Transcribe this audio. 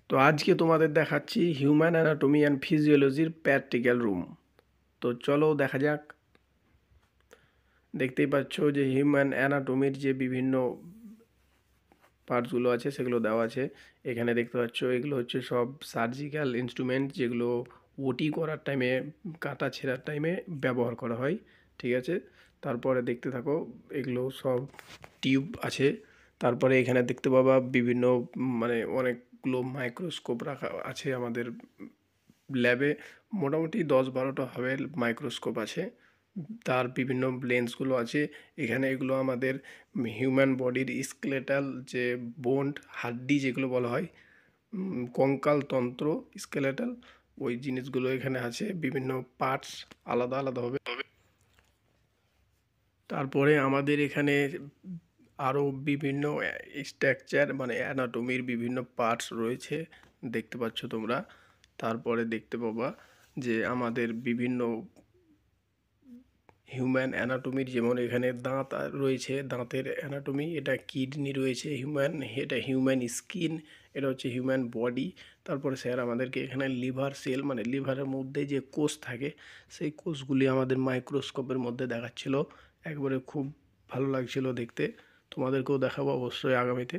তো আজকে তোমাদের দেখাচ্ছি হিউম্যান অ্যানাটমি অ্যান্ড ফিজিওলজির প্র্যাকটিক্যাল রুম। তো চলো দেখা যাক। দেখতেই পাচ্ছ যে হিউম্যান অ্যানাটমির যে বিভিন্ন পার্টসগুলো আছে সেগুলো দেওয়া আছে। এখানে দেখতে পাচ্ছ এগুলো হচ্ছে সব সার্জিক্যাল ইনস্ট্রুমেন্ট, যেগুলো ওটি করার টাইমে, কাটা ছেঁড়ার টাইমে ব্যবহার করা হয়। ঠিক আছে, তারপরে দেখতে থাকো। এগুলো সব টিউব আছে। তারপরে এখানে দেখতে পাবা বিভিন্ন মানে অনেকগুলো মাইক্রোস্কোপ রাখা আছে আমাদের ল্যাবে। মোটামুটি 10-12টা হবে মাইক্রোস্কোপ আছে। তার বিভিন্ন লেন্সগুলো আছে এখানে। এগুলো আমাদের হিউম্যান বডির স্কেলেটাল যে বোন্ড, হাড্ডি যেগুলো বলা হয়, কঙ্কাল তন্ত্র, স্কেলেটাল, ওই জিনিসগুলো এখানে আছে। বিভিন্ন পার্টস আলাদা আলাদা হবে। তারপরে আমাদের এখানে আরও বিভিন্ন স্ট্রাকচার মানে অ্যানাটমির বিভিন্ন পার্টস রয়েছে, দেখতে পাচ্ছ তোমরা। তারপরে দেখতে পাবা যে আমাদের বিভিন্ন হিউম্যান অ্যানাটমির, যেমন এখানে দাঁত রয়েছে, দাঁতের অ্যানাটমি। এটা কিডনি রয়েছে হিউম্যান, এটা হিউম্যান স্কিন, এটা হচ্ছে হিউম্যান বডি। তারপরে স্যার আমাদেরকে এখানে লিভার সেল মানে লিভারের মধ্যে যে কোষ থাকে সেই কোষগুলি আমাদের মাইক্রোস্কোপের মধ্যে দেখাচ্ছিল। একবারে খুব ভালো লাগছিল দেখতে। তোমাদেরকেও দেখাবো অবশ্যই আগামীতে।